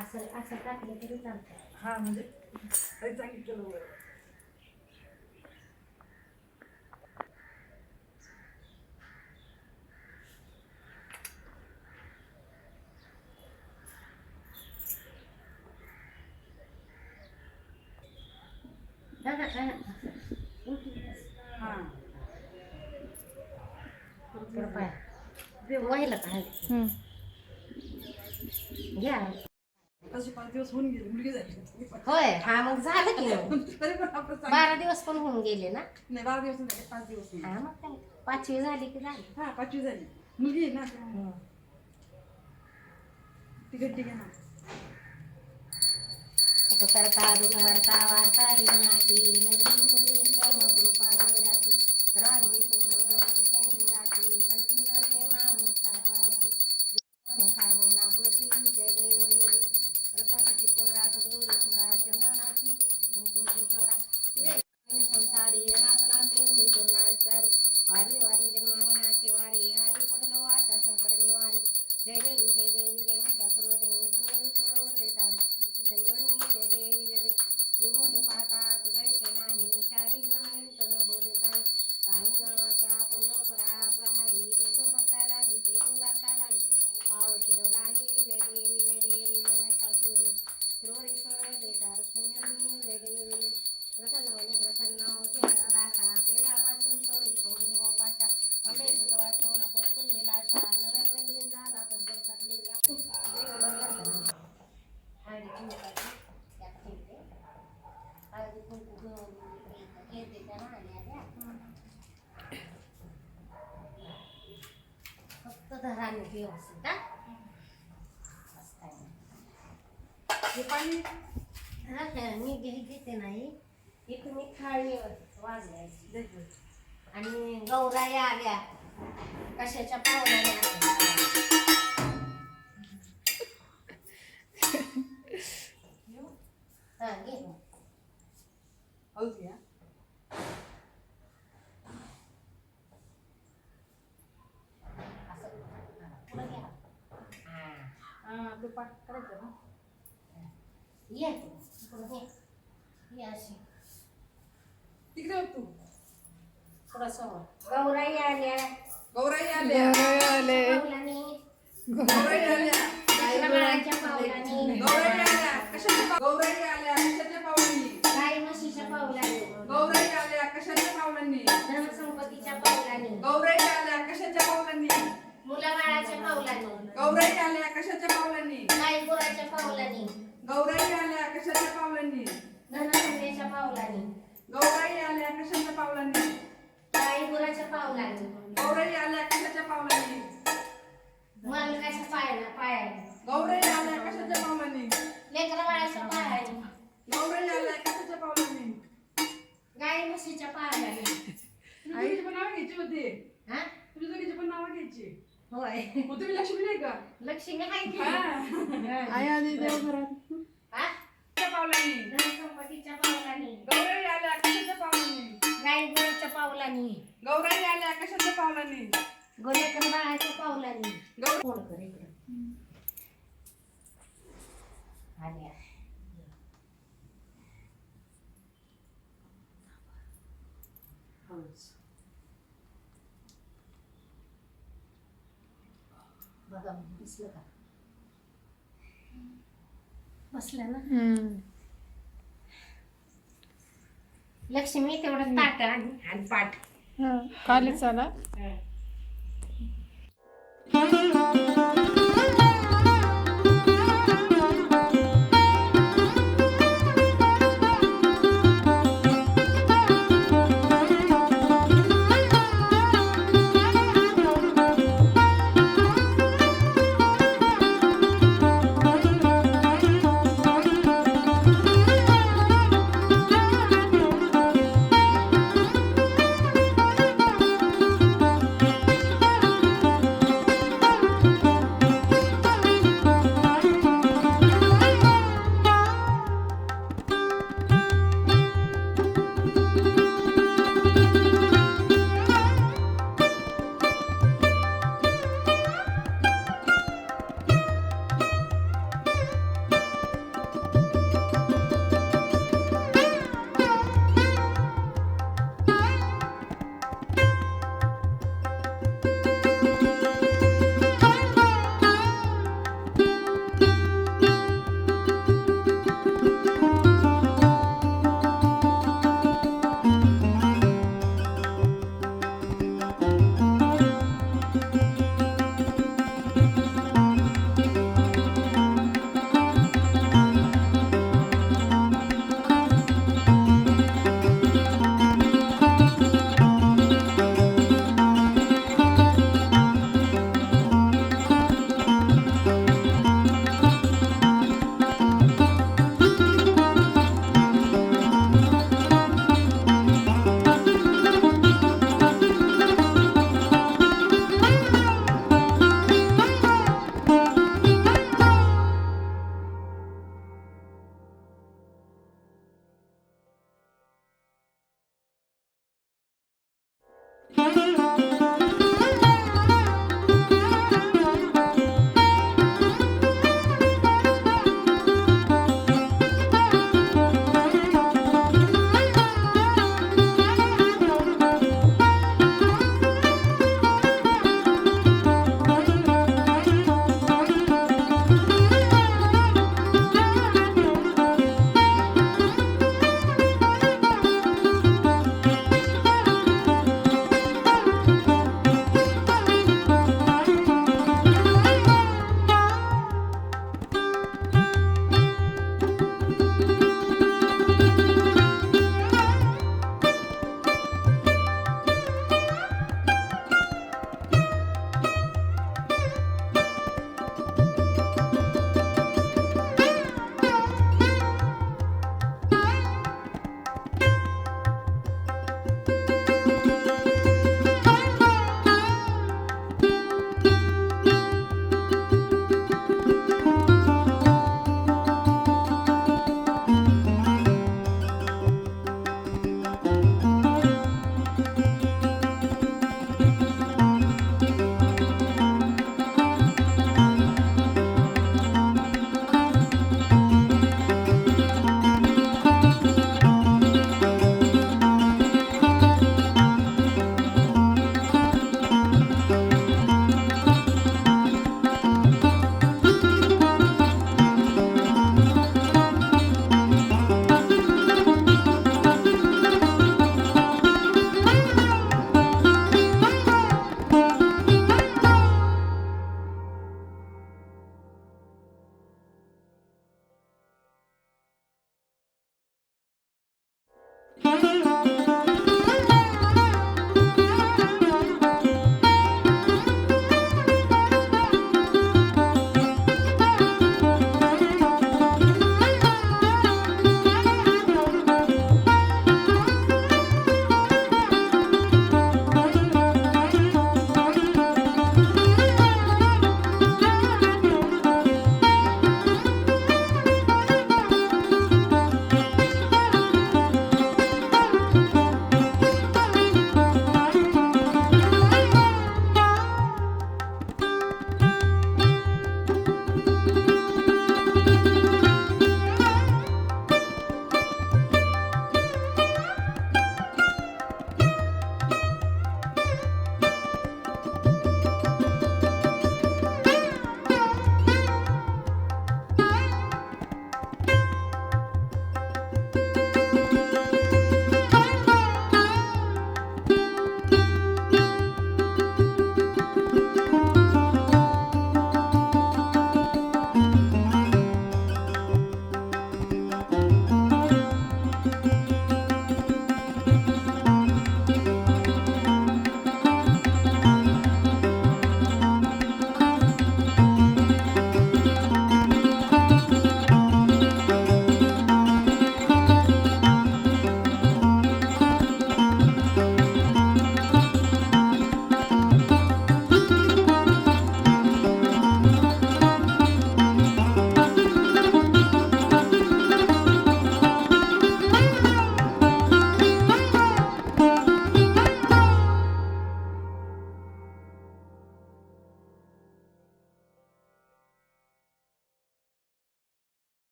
असं असं टाकलं तरी चालतं. हा म्हणजे सांगितलं व्हायला काय घ्या. असे 5 दिवस होऊन गेले, मुलगी झाली. होय, हा मग झालं की मग. तरी पण आपलं 12 दिवस पण होऊन गेले ना. नाही 12 दिवस नाही, 5 दिवस हा मग काय 5वी झाली की झाली. हा 5वी झाली मुलगी आहे ना. ती गड्डी घ्या ना. करता दुखरता वार्ता नाती नदी कर्म कृपा जयाची रांगी सुंदर सिंधुराची कंठी नये मानुषा पळाची सामुना पुरती जय देव जय रतनची परात गुरु चंदनाची कुंकुम चोरा संसारी अनाथ नाथी पूर्णाचारी वारी वारी जन्मावनाची वारी हारी पडलो आता संकट निवारी जय देवी जय माता सर्वधनी सर्व देता संजीवनी जय देवी जय देवी विभूने पाहतात जैसे नाही चारी भ्रमण न बोधताई काही न त्या पुण्य परा प्रहारी ते तू भक्ता लागी ते तू दासा लागी पाव किलो नाही जय देवी जय महिषासुर श्रोरेश्वर देतार संजीवनी जय देवी प्रसन्न होते दासा आपले धामासून सोडी सोडी मोपाशा अंबे सुतवा तो नको तुम्ही लाशा नरतलीन झाला बद्दल काढलेला फक्त धराने व्यवस्थित हे पाणी मी घेते नाही हे तुम्ही थाळीवर वाजवायची आणि गौराया आल्या कशाच्या पावलाने हा घे हळूच घ्या. ते पाठ करायचं ना. ये तू ये अशी तिकडे हो तू. थोडंसं गौराई आल्या गौराई आल्या पावलाने गौराई आल्या बाळाच्या पावलाने गौराई आल्या कशाच्या गौराई आल्या कशाच्या पावलांनी गाई म्हशीच्या पावलाने गौराई आल्या कशाच्या पावलांनी धनसंपत्तीच्या पावलाने गौराई आल्या कशाच्या पावलांनी मुलाबाळाच्या पावलाने गौराई आल्या कशाच्या पावलांनी गाई गुराच्या पावलाने गौराई आल्या कशाच्या पावलांनी धनसंपत्तीच्या पावलाने गौराई आल्या कशाच्या पावलांनी गाई गुराच्या पावलाने गौराई आल्या कशाच्या पावलांनी मालकाच्या पायाने गौराई आल्या कशाच्या पावलांनी लेकरा बाळाच्या पायाने गौराई आल्या कशाच्या पावलांनी गाई म्हशीच्या पायाने तुझी पण नाव घ्यायची होती. हा तुझी दोघीची पण नावं घ्यायची. होय मग तुम्ही लक्ष्मी नाही का? लक्ष्मी आहे की हा. आई आली देवघरात. हा पावलांनी धनसंपत्तीच्या पावलाने गौराई आल्या कशाच्या पावलांनी गाई गुराच्या पावलाने गौराई आल्या कशाच्या पावलांनी गोलेकर बाळाच्या पावलाने गौ फोन कर इकडं आल्या बघा बसलं का बसलं ना लक्ष्मी तेवढं ताट आणि पाठ खाली चला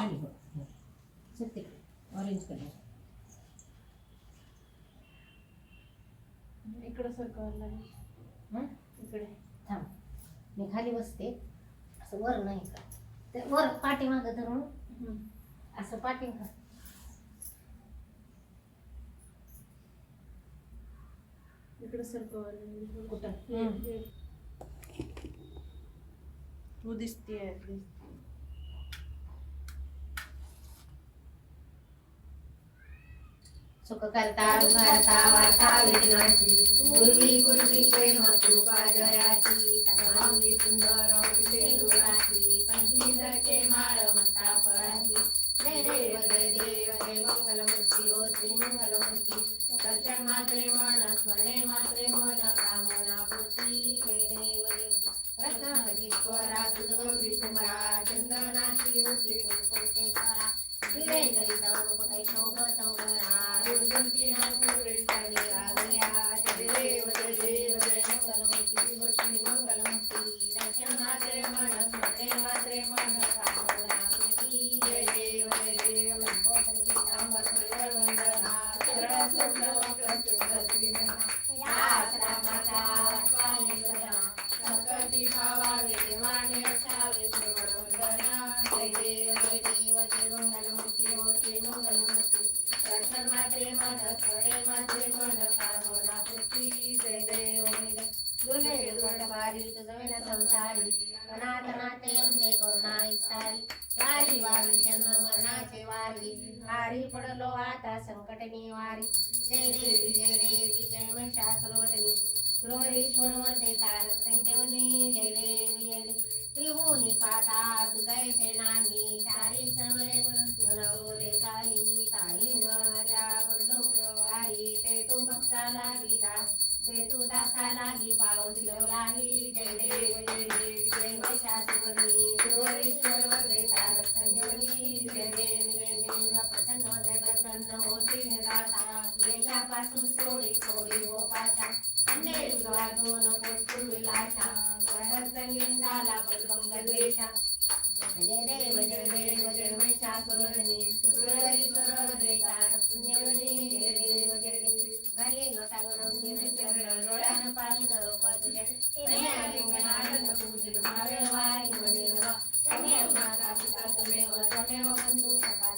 खाली हो हो. सर तिकडे ऑरेंज कलर इकडं सरकवायला लागेल. हां इकडे थांब मी खाली बसते असं वर नाही का ते वर पाठीमागं धरून असं पाठीमागं इकडं सरकवायला लागेल. कुठं तू दिसतीये सुख करता उघडता वार्ता विघ्नाची पूर्वी पूर्वी प्रेम कृपा जयाची सर्वांगी सुंदर सिंदुराची कंठी धरके माळ मस्ता फळाची जय देव जय देव जय मंगलमूर्ती ओ श्री मंगलमूर्ती दर्शन मात्रे मन स्मरणे मात्रे मन कामना पूर्ती जय देव जय रत्नावती स्वरा गौरी कुमारा चंदनाची उठली कोटे स्वरा हिरे गलिता मुकुटे शोभत वरा रुंदी नागपुरे चढे आगया जय देव जय देव जय मंगलमूर्ती ओ श्री मंगलमूर्ती दर्शन मात्रे मन स्मरणे मात्रे मन कामना पूर्ती जय देव जय देव लंबोदर पीतांबर वंदना सरस्वती वक्रतुंड याच रामाचा पाय सदा संकटी भावावे वाणे असावे सर्ववंदना जय देव जय देव जय मंगलमूर्ती ओ श्री मंगलमूर्ती दर्शन मात्रे मन स्मरणे मात्रे मन कामना पूर्ती जय देव जय देव दुर्गे दुर्गटवारी तुझवेन संसारी अनाथनाथे अंबे करुणा इस्तारी वारी वारी जन्म मरणाचे वारी हारी पडलो आता संकट निवारी जय देवी जय महिषासुरवदनी सुरवरेश्वर वंदे तारक संजीवनी जय देवी जय देवी त्रिभुवनी पाता तुझे सेनानी चारी समरे गुणवले काही काही नवरा पडलो प्रवारी ते तू भक्ताला गीता ते तू दासाला गी पावली जय देव जय महिषासुरवदनी सुरवरेश्वर वंदे तारक संजीवनी जय देव प्रसन्न होती निराशा क्लेशापासून सोडी हो पाशा अंधे उद्वाटून पूर्वी लाशा झाला पदभंग द्वेषा जय देव जय महिषासुरवदनी सुरवरेश्वर वंदे तारक संजीवनी जय देव जय देव घाली लोटांगण चरण डोळ्यानं पाहिलं रूप तुझे आनंद पूजिल भावे वारी मनेव तमेव माता पिता तमेव तमेव बंधू सखा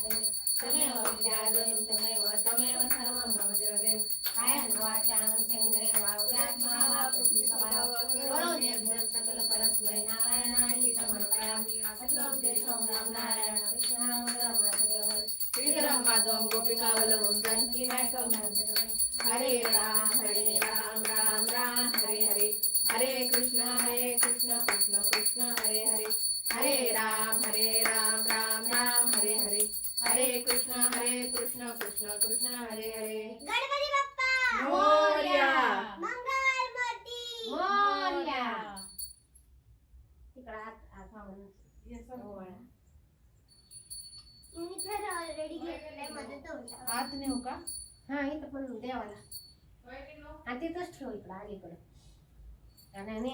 तमेव विद्यालयं तमेव सर्वं मम जगदेव कायं वाचां चन्द्रे वाक्यात्मा वा प्रतिसभाव करोमि यज्ञं सकल परस्मै नारायणाय समर्पयामि अखिलं केशवं राम नारायण कृष्णं रामदेव श्रीराम माधवं गोपिकावल्लभं जानकीनायकं हरे राम राम राम हरे हरे हरे कृष्ण कृष्ण कृष्ण हरे हरे हरे राम राम राम हरे हरे हरे कृष्ण कृष्ण कृष्ण हरे हरे गणपती बाप्पा मोरया मंगल मूर्ती मोरया तिकडे आत म्हणून मी तर ऑलरेडी घेतलंय मध्ये तो आत नेऊ का? हा इथं पण देवाला आणि तिथंच ठेव इकडं अलीकडं आणि